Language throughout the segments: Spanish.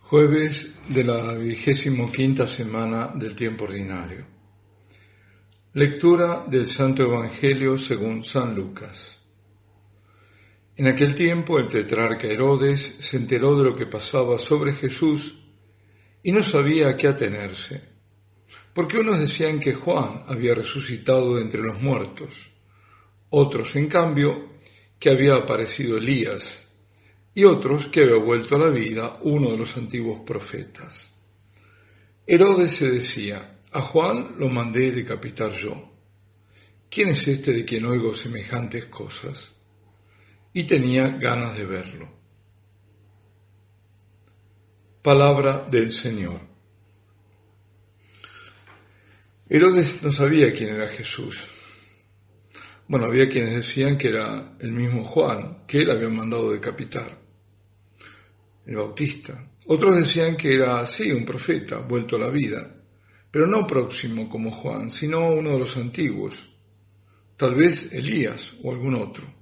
Jueves de la 25ª semana del tiempo ordinario. Lectura del Santo Evangelio según San Lucas. En aquel tiempo el tetrarca Herodes se enteró de lo que pasaba sobre Jesús y no sabía a qué atenerse, porque unos decían que Juan había resucitado de entre los muertos, otros, en cambio, que había aparecido Elías, y otros que había vuelto a la vida uno de los antiguos profetas. Herodes se decía: a Juan lo mandé decapitar yo. ¿Quién es este de quien oigo semejantes cosas? Y tenía ganas de verlo. Palabra del Señor. Herodes no sabía quién era Jesús. Bueno, había quienes decían que era el mismo Juan, que él había mandado decapitar, el Bautista. Otros decían que era, sí, un profeta, vuelto a la vida, pero no próximo como Juan, sino uno de los antiguos, tal vez Elías o algún otro.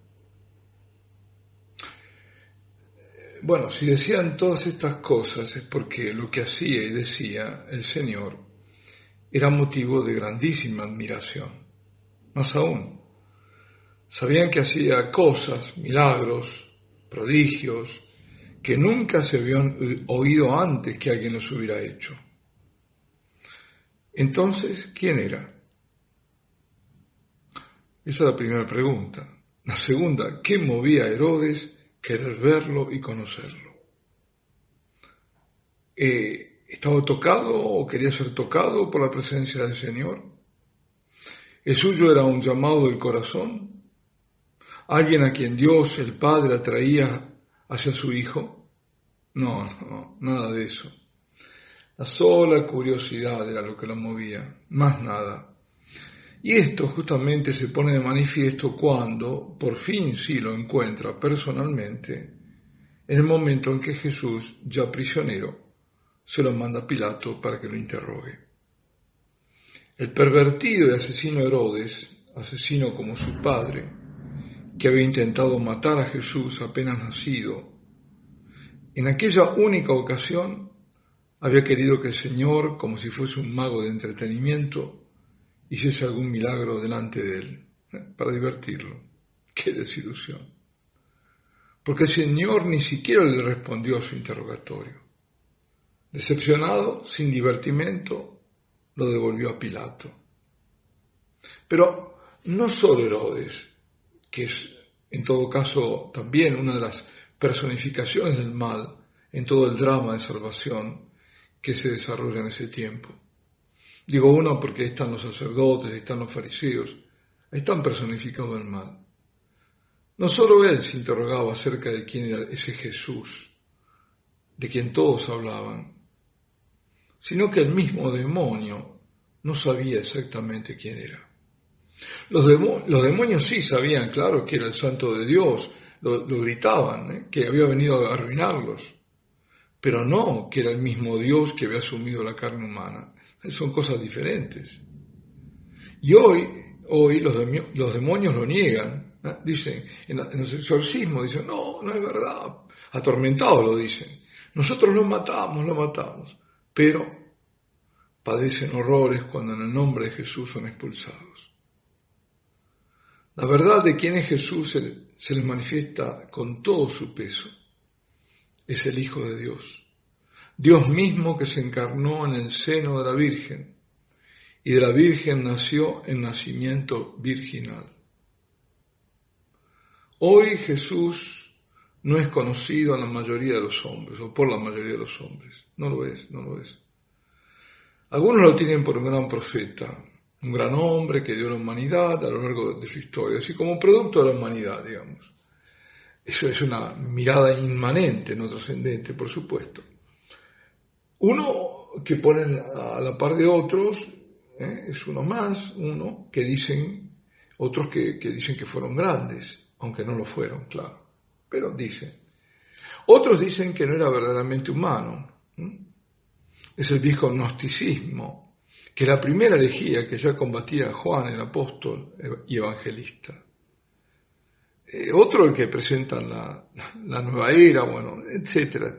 Bueno, si decían todas estas cosas es porque lo que hacía y decía el Señor era motivo de grandísima admiración. Más aún, sabían que hacía cosas, milagros, prodigios, que nunca se habían oído antes que alguien los hubiera hecho. Entonces, ¿quién era? Esa es la primera pregunta. La segunda, ¿qué movía a Herodes querer verlo y conocerlo? ¿Estaba tocado o quería ser tocado por la presencia del Señor? ¿El suyo era un llamado del corazón? ¿Alguien a quien Dios, el Padre, atraía hacia su Hijo? No, nada de eso. La sola curiosidad era lo que lo movía, más nada. Y esto justamente se pone de manifiesto cuando, por fin sí lo encuentra personalmente, en el momento en que Jesús, ya prisionero, se lo manda a Pilato para que lo interrogue. El pervertido y asesino Herodes, asesino como su padre, que había intentado matar a Jesús apenas nacido, en aquella única ocasión había querido que el Señor, como si fuese un mago de entretenimiento, hiciese algún milagro delante de él, para divertirlo. ¡Qué desilusión! Porque el Señor ni siquiera le respondió a su interrogatorio. Decepcionado, sin divertimento, lo devolvió a Pilato. Pero no solo Herodes, que es en todo caso también una de las personificaciones del mal en todo el drama de salvación que se desarrolla en ese tiempo. Digo uno porque ahí están los sacerdotes, ahí están los fariseos, ahí están personificados el mal. No solo él se interrogaba acerca de quién era ese Jesús, de quien todos hablaban, sino que el mismo demonio no sabía exactamente quién era. Los demonios sí sabían, claro, que era el santo de Dios, lo gritaban, que había venido a arruinarlos, pero no que era el mismo Dios que había asumido la carne humana. Son cosas diferentes. Y hoy los demonios lo niegan, ¿no? Dicen, en los exorcismos dicen, no es verdad, atormentados lo dicen, nosotros lo matamos, pero padecen horrores cuando en el nombre de Jesús son expulsados. La verdad de quién es Jesús se les manifiesta con todo su peso. Es el Hijo de Dios. Dios mismo que se encarnó en el seno de la Virgen y de la Virgen nació en nacimiento virginal. Hoy Jesús no es conocido a la mayoría de los hombres o por la mayoría de los hombres. No lo es. Algunos lo tienen por un gran profeta, un gran hombre que dio a la humanidad a lo largo de su historia, así como producto de la humanidad, digamos. Eso es una mirada inmanente, no trascendente, por supuesto. Uno que ponen a la par de otros, es uno más, uno que dicen, otros que dicen que fueron grandes, aunque no lo fueron, claro, pero dicen. Otros dicen que no era verdaderamente humano. Es el viejo gnosticismo, que es la primera herejía que ya combatía Juan el apóstol y evangelista. Otro el que presenta la nueva era, etcétera.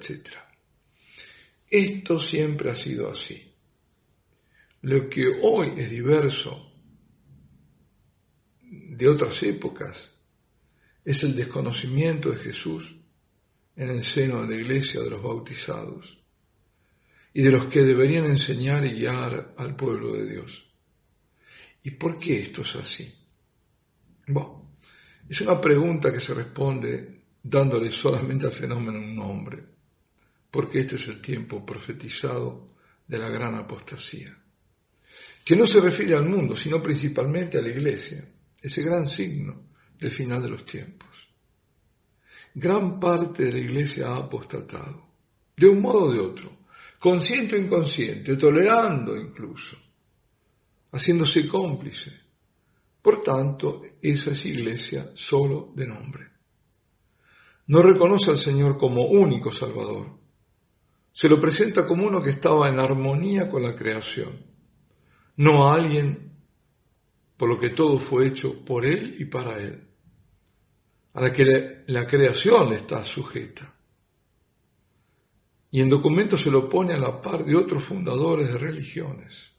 Esto siempre ha sido así. Lo que hoy es diverso de otras épocas es el desconocimiento de Jesús en el seno de la iglesia de los bautizados y de los que deberían enseñar y guiar al pueblo de Dios. ¿Y por qué esto es así? Bueno, es una pregunta que se responde dándole solamente al fenómeno un nombre, porque este es el tiempo profetizado de la gran apostasía, que no se refiere al mundo, sino principalmente a la iglesia, ese gran signo del final de los tiempos. Gran parte de la iglesia ha apostatado, de un modo o de otro, consciente o inconsciente, tolerando incluso, haciéndose cómplice. Por tanto, esa es iglesia solo de nombre. No reconoce al Señor como único Salvador. Se lo presenta como uno que estaba en armonía con la creación, no a alguien por lo que todo fue hecho por Él y para Él, a la que la creación le está sujeta. Y en documentos se lo pone a la par de otros fundadores de religiones.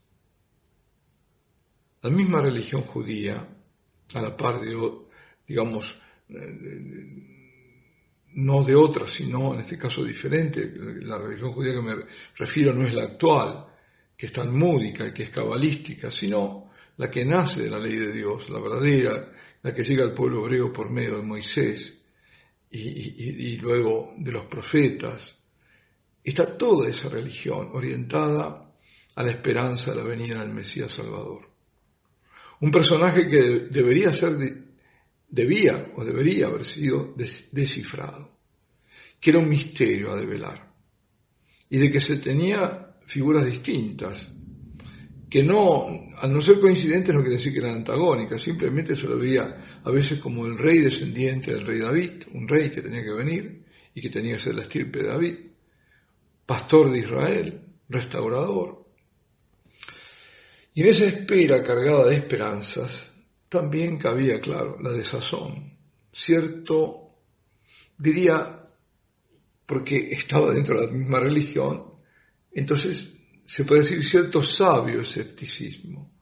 La misma religión judía, a la par de, digamos, no de otras, sino en este caso diferente, la religión judía que me refiero no es la actual, que es talmúdica y que es cabalística, sino la que nace de la ley de Dios, la verdadera, la que llega al pueblo hebreo por medio de Moisés y luego de los profetas. Está toda esa religión orientada a la esperanza de la venida del Mesías Salvador. Un personaje que debería haber sido descifrado, que era un misterio a develar, y de que se tenía figuras distintas, que no, al no ser coincidentes no quiere decir que eran antagónicas, simplemente se lo veía a veces como el rey descendiente del rey David, un rey que tenía que venir y que tenía que ser la estirpe de David, pastor de Israel, restaurador. Y en esa espera cargada de esperanzas también cabía, claro, la desazón, cierto, diría, porque estaba dentro de la misma religión, entonces se puede decir cierto sabio escepticismo,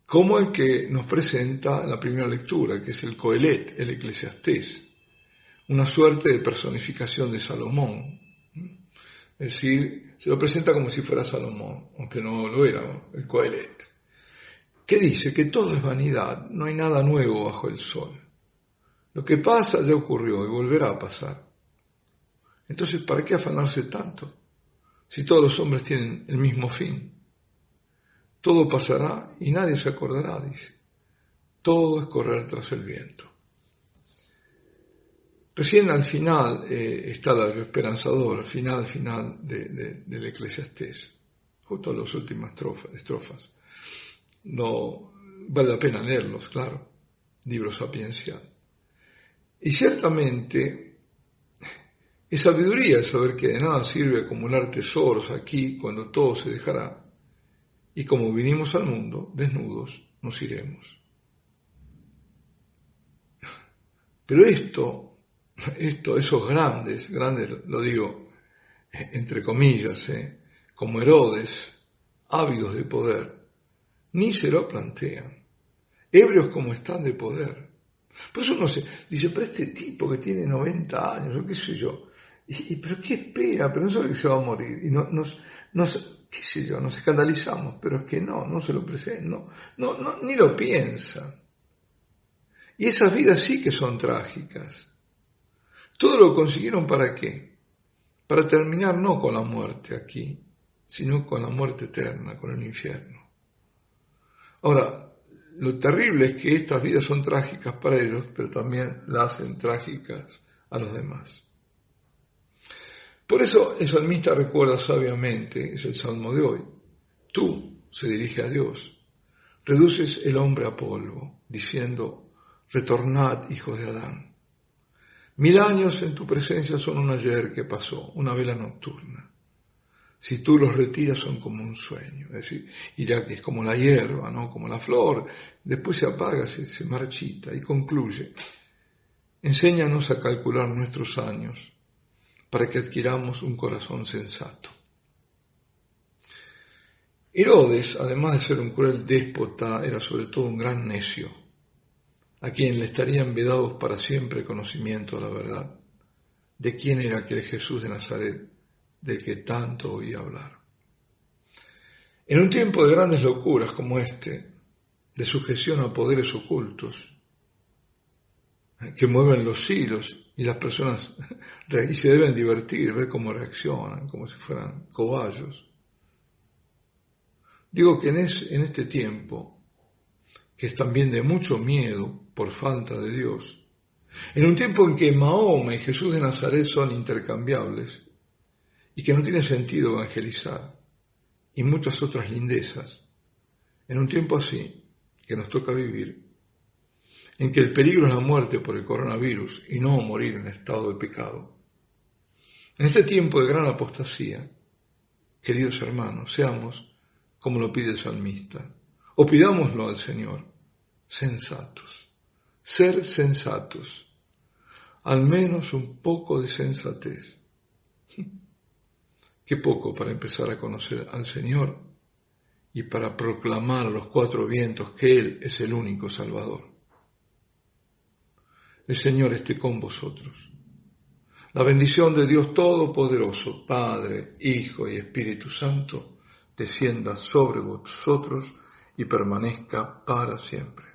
como el que nos presenta en la primera lectura, que es el Coelet, el Eclesiastés, una suerte de personificación de Salomón. Es decir, se lo presenta como si fuera Salomón, aunque no lo era, el Coelet, que dice que todo es vanidad, no hay nada nuevo bajo el sol. Lo que pasa ya ocurrió y volverá a pasar. Entonces, ¿para qué afanarse tanto? Si todos los hombres tienen el mismo fin. Todo pasará y nadie se acordará, dice. Todo es correr tras el viento. Recién al final está lo esperanzador, al final del Eclesiastés, justo en las últimas estrofas. No vale la pena leerlos, claro, libro sapiencial. Y ciertamente es sabiduría el saber que de nada sirve acumular tesoros aquí cuando todo se dejará, y como vinimos al mundo, desnudos nos iremos. Pero esos grandes, lo digo entre comillas, como Herodes, ávidos de poder, ni se lo plantean, ebrios como están de poder. Por eso uno dice, pero este tipo que tiene 90 años, o qué sé yo, pero qué espera, pero no sabe que se va a morir, y qué sé yo, nos escandalizamos, pero es que no se lo presenta, ni lo piensa. Y esas vidas sí que son trágicas. Todo lo consiguieron ¿para qué? Para terminar no con la muerte aquí, sino con la muerte eterna, con el infierno. Ahora, lo terrible es que estas vidas son trágicas para ellos, pero también las hacen trágicas a los demás. Por eso el salmista recuerda sabiamente, es el salmo de hoy, tú, se dirige a Dios, reduces el hombre a polvo, diciendo, retornad, hijos de Adán. 1000 años en tu presencia son un ayer que pasó, una vela nocturna. Si tú los retiras son como un sueño, es decir, irá que es como la hierba, ¿no? Como la flor, después se apaga, se marchita y concluye. Enséñanos a calcular nuestros años, para que adquiramos un corazón sensato. Herodes, además de ser un cruel déspota, era sobre todo un gran necio, a quien le estarían vedados para siempre conocimiento de la verdad, de quién era aquel Jesús de Nazaret del que tanto oía hablar. En un tiempo de grandes locuras como este, de sujeción a poderes ocultos, que mueven los hilos y las personas y se deben divertir, ver cómo reaccionan, como si fueran cobayos. Digo que en este tiempo, que es también de mucho miedo por falta de Dios, en un tiempo en que Mahoma y Jesús de Nazaret son intercambiables y que no tiene sentido evangelizar, y muchas otras lindezas, en un tiempo así que nos toca vivir, en que el peligro es la muerte por el coronavirus y no morir en estado de pecado. En este tiempo de gran apostasía, queridos hermanos, seamos, como lo pide el salmista, o pidámoslo al Señor, sensatos, ser sensatos, al menos un poco de sensatez. Qué poco para empezar a conocer al Señor y para proclamar a los cuatro vientos que Él es el único Salvador. El Señor esté con vosotros. La bendición de Dios Todopoderoso, Padre, Hijo y Espíritu Santo, descienda sobre vosotros y permanezca para siempre.